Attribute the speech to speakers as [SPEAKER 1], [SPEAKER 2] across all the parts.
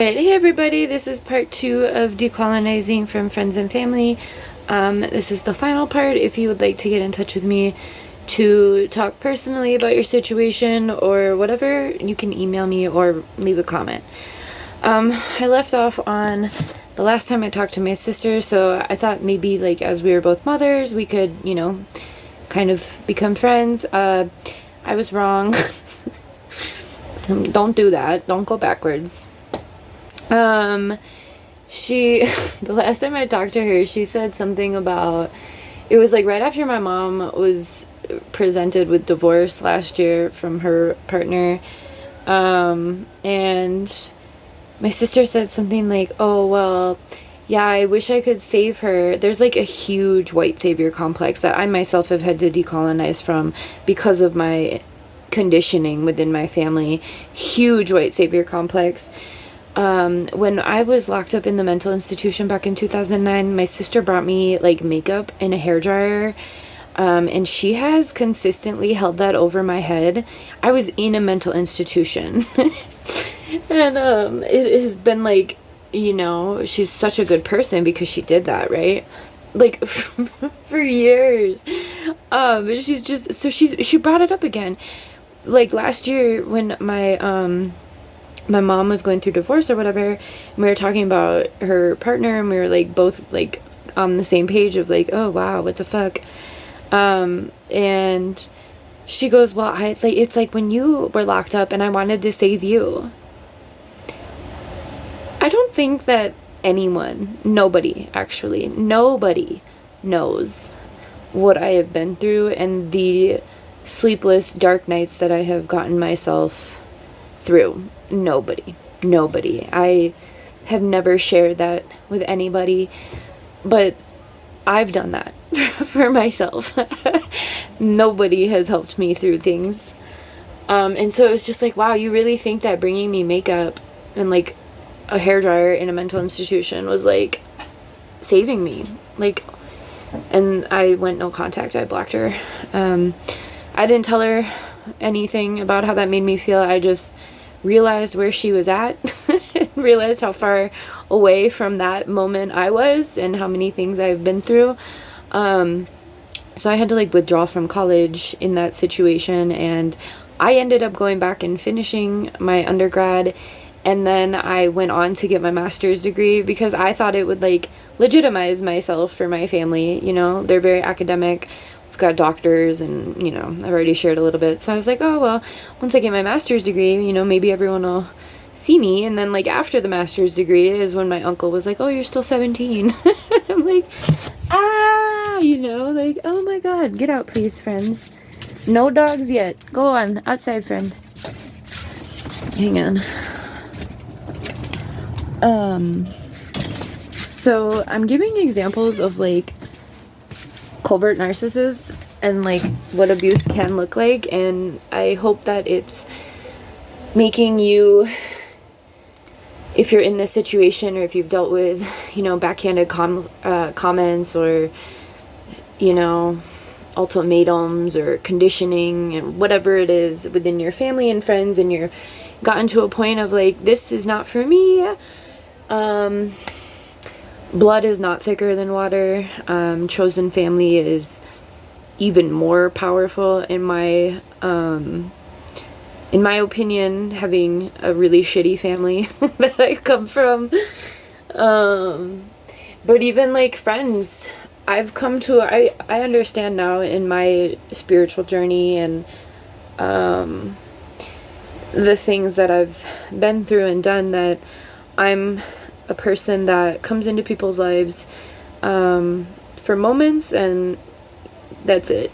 [SPEAKER 1] Alright, hey everybody, this is part 2 of decolonizing from friends and family. This is the final part. If you would like to get in touch with me to talk personally about your situation or whatever, you can email me or leave a comment. I left off on the last time I talked to my sister, so I thought maybe like as we were both mothers, we could, kind of become friends. I was wrong. Don't do that. Don't go backwards. She, the last time I talked to her, she said something about, it was like right after my mom was presented with divorce last year from her partner. And my sister said something like, oh, well, yeah, I wish I could save her. There's like a huge white savior complex that I myself have had to decolonize from because of my conditioning within my family. Huge white savior complex. When I was locked up in the mental institution back in 2009, my sister brought me like makeup and a hairdryer. And she has consistently held that over my head. I was in a mental institution. And it has been like, she's such a good person because she did that, right? Like for years. She's just, so she brought it up again. Like last year when my mom was going through divorce or whatever, and we were talking about her partner, and we were like both like on the same page of like, oh wow, what the fuck. And she goes, well, it's like when you were locked up and I wanted to save you. I don't think that nobody knows what I have been through and the sleepless dark nights that I have gotten myself through. Nobody. I have never shared that with anybody, but I've done that for myself. Nobody has helped me through things. And so it was just like, wow, you really think that bringing me makeup and like a hairdryer in a mental institution was like saving me? Like, and I went no contact. I blocked her. I didn't tell her anything about how that made me feel. I just realized where she was at, realized how far away from that moment I was and how many things I've been through. So I had to like withdraw from college in that situation, and I ended up going back and finishing my undergrad, and then I went on to get my master's degree because I thought it would like legitimize myself for my family. They're very academic. I've got doctors, and I've already shared a little bit, so I was like, oh well, once I get my master's degree, maybe everyone will see me. And then like after the master's degree is when my uncle was like, oh, you're still 17. I'm like, like, oh my god, get out please, friends. No dogs yet. Go on outside, friend. Hang on. So I'm giving examples of like covert narcissists and like what abuse can look like, and I hope that it's making you, if you're in this situation or if you've dealt with backhanded comments or ultimatums or conditioning and whatever it is within your family and friends, and you're gotten to a point of like, this is not for me. Blood is not thicker than water. Chosen family is even more powerful in my opinion, having a really shitty family that I come from. But even like friends, I've come to, I understand now in my spiritual journey and the things that I've been through and done, that I'm a person that comes into people's lives for moments, and that's it.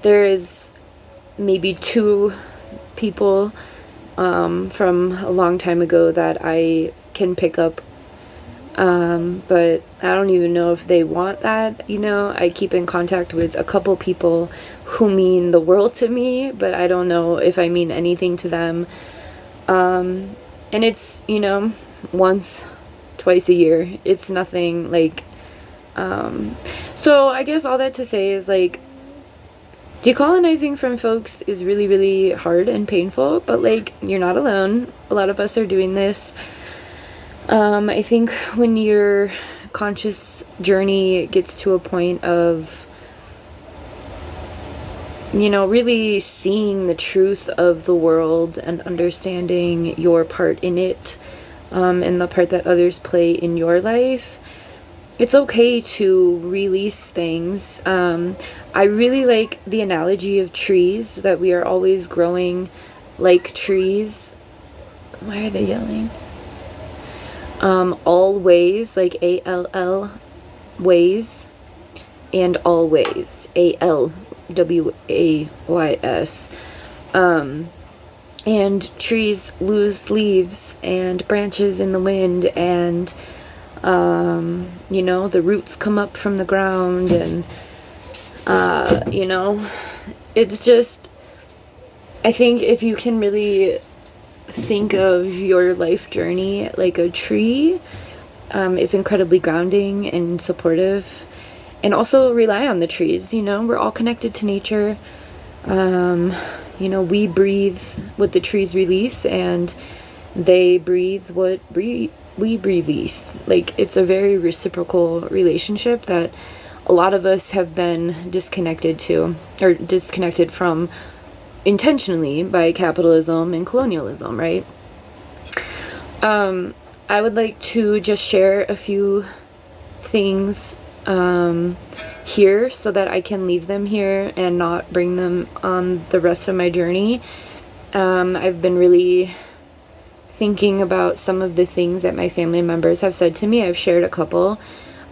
[SPEAKER 1] There is maybe 2 people from a long time ago that I can pick up, but I don't even know if they want that. I keep in contact with a couple people who mean the world to me, but I don't know if I mean anything to them. And it's, once, twice a year. It's nothing like, so I guess all that to say is like, decolonizing from folks is really, really hard and painful, but like, you're not alone. A lot of us are doing this. I think when your conscious journey gets to a point of, you know, really seeing the truth of the world and understanding your part in it, and the part that others play in your life, it's okay to release things. I really like the analogy of trees, that we are always growing like trees. Why are they yelling? Always, like ALL, ways, and always, ALWAYS. And trees lose leaves and branches in the wind, and you know, the roots come up from the ground, and you know, it's just, I think if you can really think of your life journey like a tree, it's incredibly grounding and supportive. And also rely on the trees, you know, we're all connected to nature. You know, we breathe what the trees release, and they breathe what we release. Like, it's a very reciprocal relationship that a lot of us have been disconnected from intentionally by capitalism and colonialism, right? I would like to just share a few things here, so that I can leave them here and not bring them on the rest of my journey. I've been really thinking about some of the things that my family members have said to me. I've shared a couple.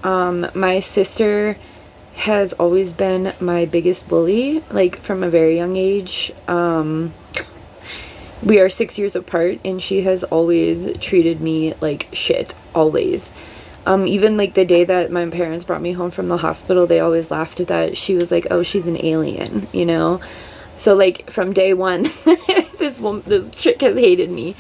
[SPEAKER 1] My sister has always been my biggest bully, like from a very young age. We are 6 years apart, and she has always treated me like shit, always. Even like the day that my parents brought me home from the hospital, they always laughed at that. She was like, oh, she's an alien, you know? So like from day one, this chick has hated me.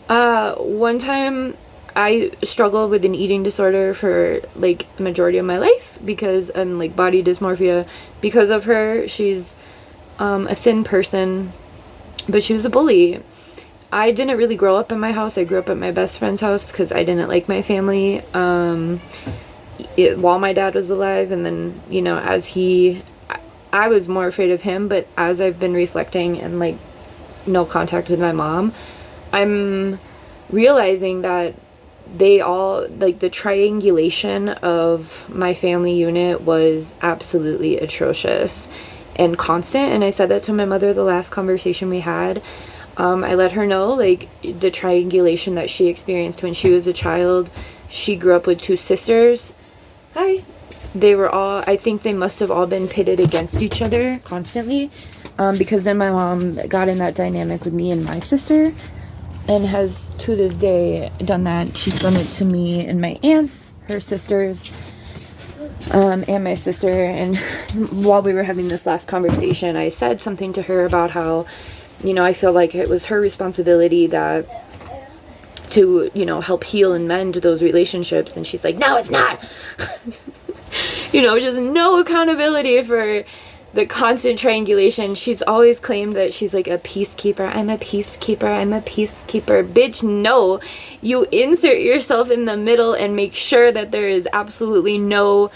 [SPEAKER 1] One time I struggled with an eating disorder for like the majority of my life, because I'm like body dysmorphia because of her. She's a thin person, but she was a bully. I didn't really grow up in my house. I grew up at my best friend's house because I didn't like my family while my dad was alive. And then, you know, I was more afraid of him, but as I've been reflecting and like no contact with my mom, I'm realizing that they all, like, the triangulation of my family unit was absolutely atrocious and constant. And I said that to my mother the last conversation we had. I let her know, like, the triangulation that she experienced when she was a child. She grew up with two sisters. Hi. They were all, I think they must have all been pitted against each other constantly, because then my mom got in that dynamic with me and my sister, and has to this day done that. She's done it to me and my aunts, her sisters, and my sister. And while we were having this last conversation, I said something to her about how, you know, I feel like it was her responsibility to, you know, help heal and mend those relationships. And she's like, no, it's not. You know, just no accountability for the constant triangulation. She's always claimed that she's like a peacekeeper. I'm a peacekeeper. I'm a peacekeeper. Bitch, no. You insert yourself in the middle and make sure that there is absolutely no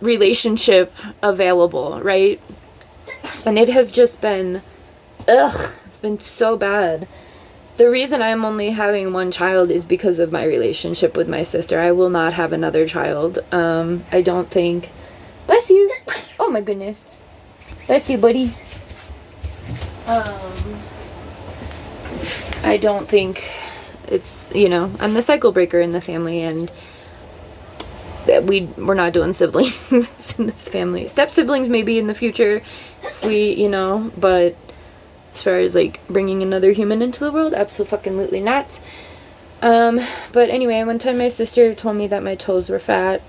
[SPEAKER 1] relationship available, right? And it has just been, it's been so bad. The reason I'm only having one child is because of my relationship with my sister. I will not have another child. I don't think. Bless you. Oh my goodness. Bless you, buddy. I don't think it's, you know, I'm the cycle breaker in the family, and we're not doing siblings in this family. Step siblings maybe in the future, if we, you know, but as far as like bringing another human into the world, absolutely not. But anyway, one time my sister told me that my toes were fat.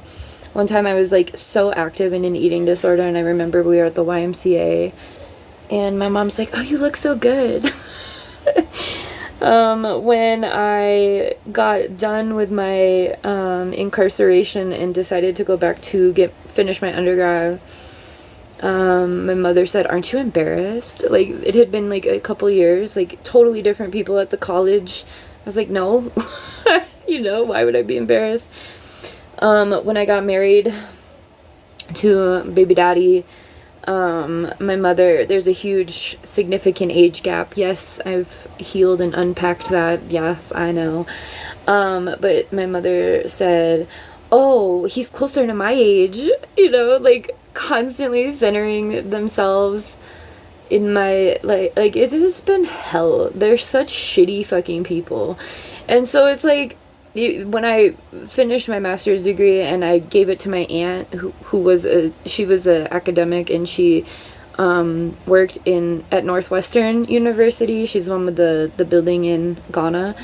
[SPEAKER 1] One time I was like so active in an eating disorder, and I remember we were at the YMCA, and my mom's like, oh, you look so good. When I got done with my incarceration and decided to go back to finish my undergrad, My mother said, "Aren't you embarrassed?" Like, it had been like a couple years, like totally different people at the college. I was like, no, why would I be embarrassed? When I got married to baby daddy, my mother, there's a huge significant age gap. Yes, I've healed and unpacked that. Yes, I know. But my mother said, "Oh, he's closer to my age," like constantly centering themselves in my, like it has been hell. They're such shitty fucking people. And so it's like, when I finished my master's degree and I gave it to my aunt, who was she was a academic, and she worked at Northwestern University. She's the one with the building in Ghana.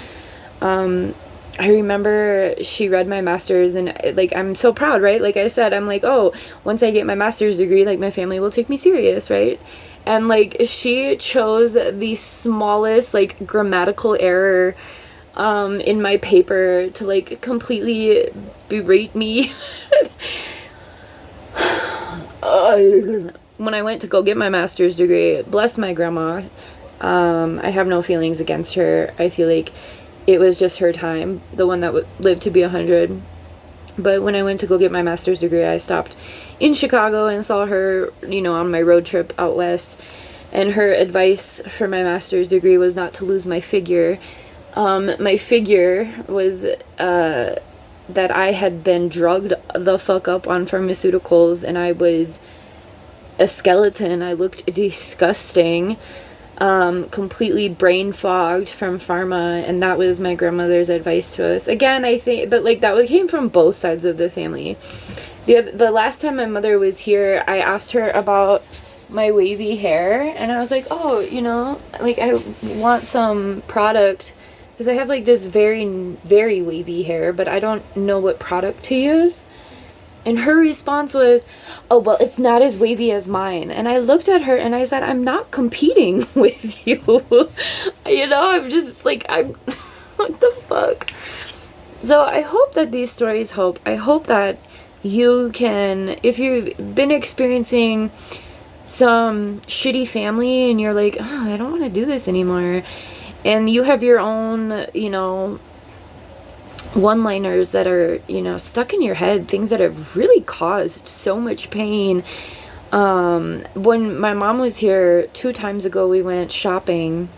[SPEAKER 1] I remember she read my master's, and like, I'm so proud, right? Like I said, I'm like, oh, once I get my master's degree, like, my family will take me serious, right? And like, she chose the smallest like grammatical error in my paper to like completely berate me. When I went to go get my master's degree, bless my grandma, I have no feelings against her. I feel like it was just her time, the one that lived to be 100. But when I went to go get my master's degree, I stopped in Chicago and saw her, on my road trip out west. And her advice for my master's degree was not to lose my figure. My figure was that I had been drugged the fuck up on pharmaceuticals, and I was a skeleton. I looked disgusting. Completely brain fogged from pharma, and that was my grandmother's advice to us. Again, I think, but like, that came from both sides of the family. The last time my mother was here, I asked her about my wavy hair, and I was like, oh, like, I want some product, because I have like this very, very wavy hair, but I don't know what product to use. And her response was, "Oh, well, it's not as wavy as mine." And I looked at her and I said, "I'm not competing with you." I'm just like, what the fuck? So I hope that these stories help. I hope that you can, if you've been experiencing some shitty family and you're like, oh, I don't want to do this anymore, and you have your own, one-liners that are, stuck in your head, things that have really caused so much pain. When my mom was here 2 times ago, we went shopping,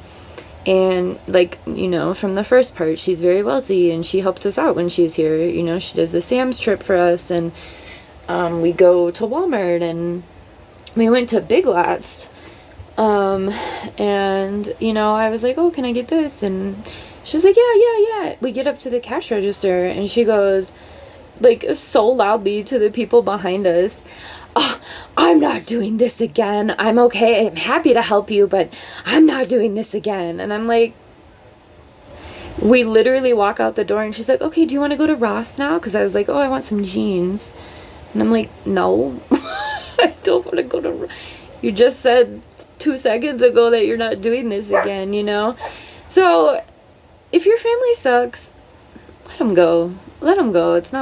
[SPEAKER 1] and like, from the first part, she's very wealthy and she helps us out when she's here. She does a Sam's trip for us, and we go to Walmart, and we went to Big Lots. And I was like, oh, can I get this? And she was like, yeah. We get up to the cash register, and she goes, like, so loudly to the people behind us, "Oh, I'm not doing this again. I'm okay. I'm happy to help you, but I'm not doing this again." And I'm like, we literally walk out the door, and she's like, "Okay, do you want to go to Ross now?" Because I was like, oh, I want some jeans. And I'm like, no, I don't want to go to Ross. You just said 2 seconds ago that you're not doing this again, So if your family sucks, let them go. Let them go. It's not